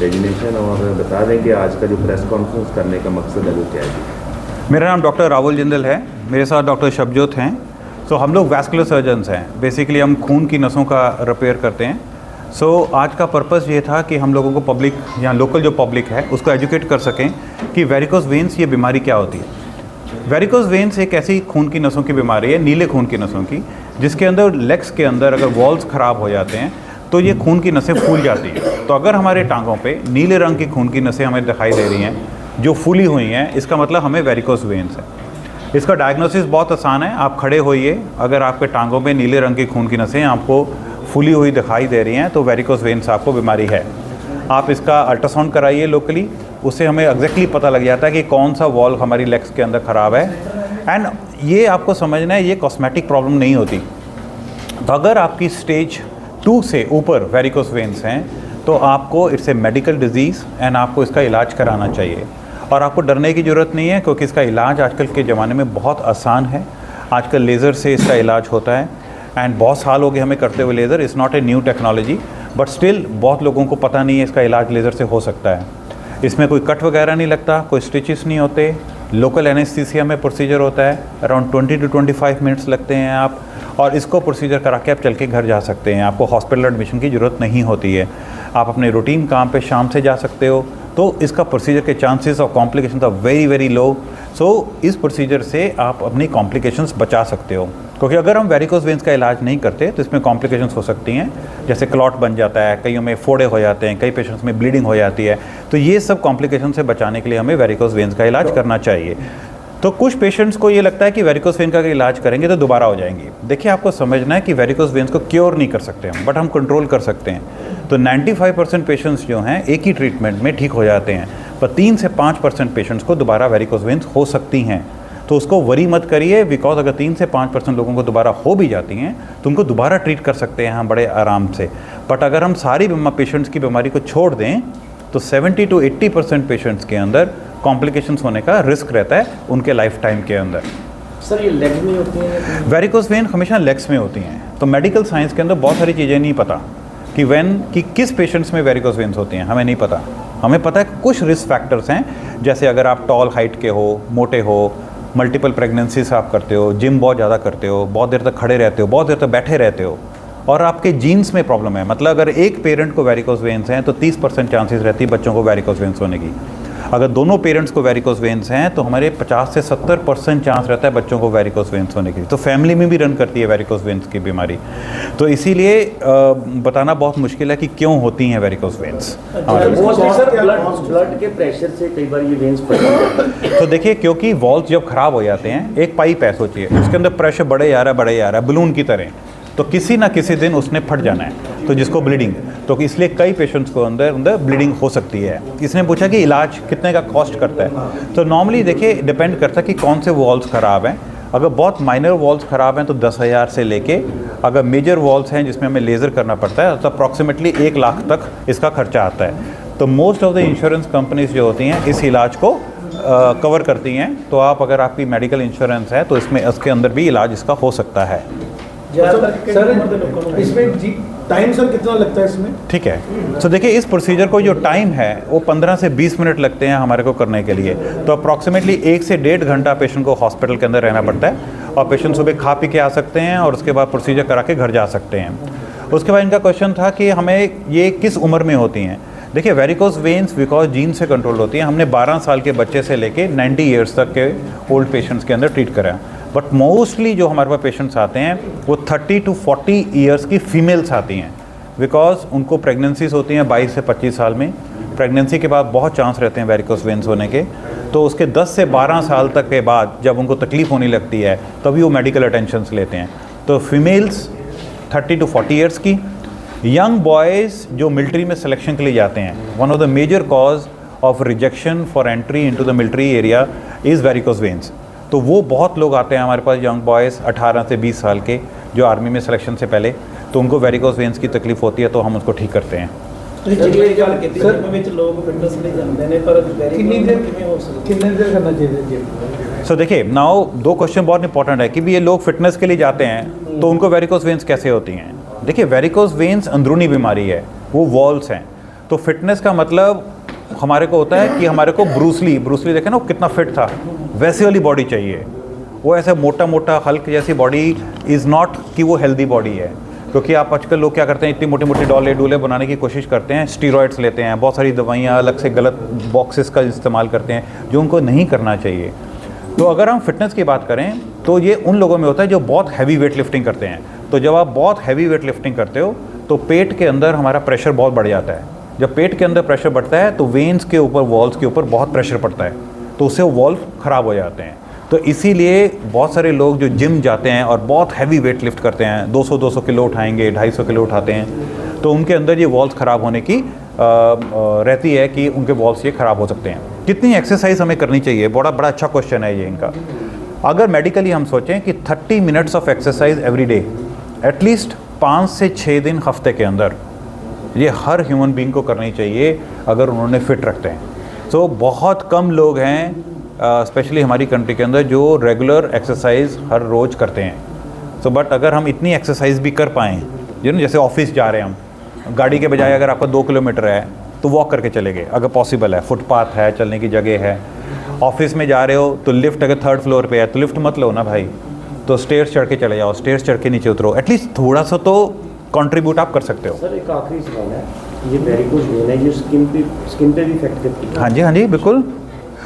Designation और बता दें कि आज का जो प्रेस कॉन्फ्रेंस करने का मकसद है वो क्या है। मेरा नाम डॉक्टर राहुल जिंदल है, मेरे साथ डॉक्टर शबजोत हैं। तो हम लोग वैस्कुलर सर्जन्स हैं, बेसिकली हम खून की नसों का रिपेयर करते हैं। आज का पर्पस ये था कि हम लोगों को पब्लिक या लोकल जो पब्लिक है उसको एजुकेट कर सकें कि वेरिकोस वेन्स ये बीमारी क्या होती है। वेरिकोस वेन्स एक ऐसी खून की नसों की बीमारी है, नीले खून की नसों की, जिसके अंदर लेग्स के अंदर अगर वॉल्स ख़राब हो जाते हैं तो ये खून की नसें फूल जाती हैं। तो अगर हमारे टांगों पे नीले रंग की खून की नसें हमें दिखाई दे रही हैं जो फूली हुई हैं, इसका मतलब हमें वेरिकोस वेन्स है। इसका डायग्नोसिस बहुत आसान है। आप खड़े होइए, अगर आपके टांगों पे नीले रंग की खून की नसें आपको फूली हुई दिखाई दे रही हैं तो वेरिकोस वेन्स आपको बीमारी है। आप इसका अल्ट्रासाउंड कराइए लोकली, उससे हमें एग्जैक्टली पता लग जाता है कि कौन सा वॉल हमारी लेग्स के अंदर ख़राब है। एंड ये आपको समझना है, ये कॉस्मेटिक प्रॉब्लम नहीं होती। तो अगर आपकी स्टेज 2 से ऊपर वेरिकोस वेन्स हैं तो आपको it's a medical disease and आपको इसका इलाज कराना चाहिए। और आपको डरने की ज़रूरत नहीं है, क्योंकि इसका इलाज आजकल के ज़माने में बहुत आसान है। आजकल लेज़र से इसका इलाज होता है एंड बहुत साल हो गए हमें करते हुए laser. Is not a new technology, but still बहुत लोगों को पता नहीं है इसका इलाज लेज़र से हो सकता है। इसमें कोई कट वगैरह नहीं लगता, कोई स्टिचेस नहीं होते, लोकल एनेस्थीसिया में प्रोसीजर होता है। अराउंड 20 to 25 मिनट्स लगते हैं आप, और इसको प्रोसीजर करा के आप चल के घर जा सकते हैं। आपको हॉस्पिटल एडमिशन की ज़रूरत नहीं होती है। आप अपने रूटीन काम पे शाम से जा सकते हो। तो इसका प्रोसीजर के chances of complication are very very low. इस प्रोसीजर से आप अपनी कॉम्प्लिकेशंस बचा सकते हो, क्योंकि अगर हम वेरिकोस वेन्स का इलाज नहीं करते तो इसमें कॉम्प्लिकेशंस हो सकती हैं, जैसे क्लॉट बन जाता है, कईयों में फोड़े हो जाते हैं, कई पेशेंट्स में ब्लीडिंग हो जाती है। तो ये सब कॉम्प्लिकेशन से बचाने के लिए हमें वेरिकोस वेन्स का इलाज करना चाहिए। तो कुछ पेशेंट्स को ये लगता है कि वेरिकोस वेन का इलाज करेंगे तो दोबारा हो जाएंगी। देखिए, आपको समझना है कि वेरिकोस वेन्स को क्योर नहीं कर सकते हम, बट हम कंट्रोल कर सकते हैं। तो 95% पेशेंट्स जो हैं एक ही ट्रीटमेंट में ठीक हो जाते हैं, पर 3 से 5% पेशेंट्स को दोबारा वेरिकोस वेन्स हो सकती हैं। तो उसको वरी मत करिए, बिकॉज अगर 3 से 5% लोगों को दोबारा हो भी जाती हैं तो उनको दोबारा ट्रीट कर सकते हैं हम बड़े आराम से। बट अगर हम सारी पेशेंट्स की बीमारी को छोड़ दें तो 70 to 80% पेशेंट्स के अंदर कॉम्प्लिकेशंस होने का रिस्क रहता है उनके लाइफ टाइम के अंदर। सर, ये लेग्स में होती हैं? वेरिकोस वेन हमेशा लेग्स में होती हैं। तो मेडिकल साइंस के अंदर बहुत सारी चीज़ें नहीं पता कि किस पेशेंट्स में वेरिकोस वेन्स होती हैं, हमें नहीं पता। हमें पता है कुछ रिस्क फैक्टर्स हैं, जैसे अगर आप टॉल हाइट के हो, मोटे हो, मल्टीपल प्रेगनेंसीज आप करते हो, जिम बहुत ज़्यादा करते हो, बहुत देर तक खड़े रहते हो, बहुत देर तक बैठे रहते हो, और आपके जीन्स में प्रॉब्लम है। मतलब अगर एक पेरेंट को वेरिकोस वेन्स हैं तो 30% चांसेस रहती है बच्चों को वेरिकोस वेन्स होने की। अगर दोनों पेरेंट्स को वेरिकोस वेन्स हैं तो हमारे 50 से 70% चांस रहता है बच्चों को वेरिकोस वेन्स होने की। तो फैमिली में भी रन करती है वेरिकोस वेन्स की बीमारी। तो इसीलिए बताना बहुत मुश्किल है कि क्यों होती हैं वेरिकोस वेन्स। ब्लड के प्रेशर से कई बार ये वेन्स फट जाते हैं। तो देखिए, क्योंकि वॉल्स जब ख़राब हो जाते हैं, एक पाइप है, सोचिए उसके अंदर प्रेशर बढ़े जा रहा है बलून की तरह, तो किसी ना किसी दिन उसने फट जाना है, तो जिसको ब्लीडिंग। तो इसलिए कई पेशेंट्स को अंदर ब्लीडिंग हो सकती है। इसने पूछा कि इलाज कितने का कॉस्ट करता है। तो नॉर्मली देखिए, डिपेंड करता है कि कौन से वॉल्स ख़राब हैं। अगर बहुत माइनर वॉल्स ख़राब हैं तो 10,000 से लेके, अगर मेजर वॉल्स हैं जिसमें हमें लेज़र करना पड़ता है तो अप्रॉक्सीमेटली 1 लाख तक इसका खर्चा आता है। तो most of the insurance companies जो होती हैं इस इलाज को कवर करती हैं। तो आप, अगर आपकी मेडिकल इंश्योरेंस है तो इसके अंदर भी इलाज इसका हो सकता है। सर, इसमें टाइम सर कितना लगता है इसमें? ठीक है, तो देखिए, इस प्रोसीजर को जो टाइम है वो 15 से 20 मिनट लगते हैं हमारे को करने के लिए। तो अप्रॉक्सीमेटली 1 से 1.5 घंटा पेशेंट को हॉस्पिटल के अंदर रहना पड़ता है, और पेशेंट सुबह खा पी के आ सकते हैं और उसके बाद प्रोसीजर करा के घर जा सकते हैं। उसके बाद इनका क्वेश्चन था कि हमें ये किस उम्र में होती हैं। देखिए, वेरिकोस वेन्स बिकॉज जीन से कंट्रोल होती हैं। हमने 12 साल के बच्चे से लेके 90 ईयर्स तक के ओल्ड पेशेंट्स के अंदर ट्रीट करा, बट मोस्टली जो हमारे पास पेशेंट्स आते हैं वो 30 to 40 ईयर्स की फीमेल्स आती हैं, बिकॉज उनको प्रेगनेंसीज होती हैं 22 से 25 साल में। प्रेगनेंसी के बाद बहुत चांस रहते हैं वेरिकोस वेन्स होने के। तो उसके 10 से 12 साल तक के बाद जब उनको तकलीफ़ होने लगती है तभी वो मेडिकल अटेंशंस लेते हैं। तो फीमेल्स 30 to 40 ईयर्स की। यंग बॉयज़ जो मिलिट्री में सिलेक्शन के लिए जाते हैं, one of the major cause of rejection for entry into the military area is varicose veins. तो वो बहुत लोग आते हैं हमारे पास, यंग बॉयज़ 18 से 20 साल के, जो आर्मी में सिलेक्शन से पहले, तो उनको वेरिकोस वेन्स की तकलीफ होती है, तो हम उसको ठीक करते हैं। सो देखिए, नाउ 2 क्वेश्चन बहुत इंपॉर्टेंट है कि भी ये लोग फिटनेस के लिए जाते हैं तो उनको वेरिकोस वेन्स कैसे होती हैं। देखिए, वेरिकोस वेन्स अंदरूनी बीमारी है, वो वॉल्स हैं। तो फिटनेस का मतलब हमारे को होता है कि हमारे को ब्रूसली देखे ना वो कितना फिट था, वैसी वाली बॉडी चाहिए। वो ऐसे मोटा मोटा हल्क जैसी बॉडी इज़ नॉट कि वो हेल्दी बॉडी है। क्योंकि आप आजकल लोग क्या करते हैं, इतनी मोटी मोटी डोले बनाने की कोशिश करते हैं, स्टीरॉइड्स लेते हैं, बहुत सारी दवाइयाँ अलग से गलत बॉक्सेस का इस्तेमाल करते हैं, जो उनको नहीं करना चाहिए। तो अगर हम फिटनेस की बात करें तो ये उन लोगों में होता है जो बहुत हैवी वेट लिफ्टिंग करते हैं। तो जब आप बहुत हैवी वेट लिफ्टिंग करते हो तो पेट के अंदर हमारा प्रेशर बहुत बढ़ जाता है। जब पेट के अंदर प्रेशर बढ़ता है तो वेन्स के ऊपर, वॉल्स के ऊपर बहुत प्रेशर पड़ता है, तो उससे वो वॉल्व ख़राब हो जाते हैं। तो इसीलिए बहुत सारे लोग जो जिम जाते हैं और बहुत हैवी वेट लिफ्ट करते हैं, 200 किलो उठाएंगे, 250 किलो उठाते हैं, तो उनके अंदर ये वॉल्स ख़राब होने की रहती है कि उनके वॉल्स ये ख़राब हो सकते हैं। कितनी एक्सरसाइज हमें करनी चाहिए, बड़ा अच्छा क्वेश्चन है ये इनका। अगर मेडिकली हम सोचें कि 30 minutes of exercise every day, at least 5 से 6 दिन हफ्ते के अंदर, ये हर ह्यूमन बीइंग को करनी चाहिए अगर उन्होंने फिट रखते हैं। तो बहुत कम लोग हैं स्पेशली हमारी कंट्री के अंदर जो रेगुलर एक्सरसाइज हर रोज़ करते हैं। सो बट अगर हम इतनी एक्सरसाइज भी कर पाएँ, जैसे ऑफिस जा रहे हैं हम, गाड़ी के बजाय अगर आपका 2 किलोमीटर है तो वॉक करके चले गए अगर पॉसिबल है, फुटपाथ है, चलने की जगह है। ऑफिस में जा रहे हो तो लिफ्ट अगर 3rd फ्लोर पे है तो लिफ्ट मत लो ना भाई, तो स्टेयर्स चढ़ के चले जाओ, स्टेयर्स चढ़ के नीचे उतरो। एटलीस्ट थोड़ा सा तो कंट्रीब्यूट आप कर सकते हो। सर एक आखिरी सवाल है, ये वेरिकोज वेन है, ये स्किन पे भी इफेक्ट करती है? हाँ जी बिल्कुल।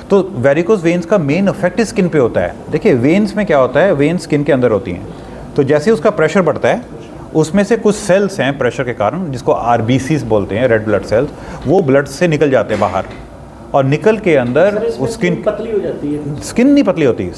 तो वेरिकोज वेन्स का मेन इफेक्ट स्किन पे होता है। देखिए वेन्स में क्या होता है, वेन्स स्किन के अंदर होती हैं, तो जैसे उसका प्रेशर बढ़ता है उसमें से कुछ सेल्स हैं प्रेशर के कारण, जिसको RBCs बोलते हैं, रेड ब्लड सेल्स, वो ब्लड से निकल जाते हैं बाहर, और निकल के अंदर सर, इसमें स्किन पतली हो जाती है? स्किन नहीं पतली होती,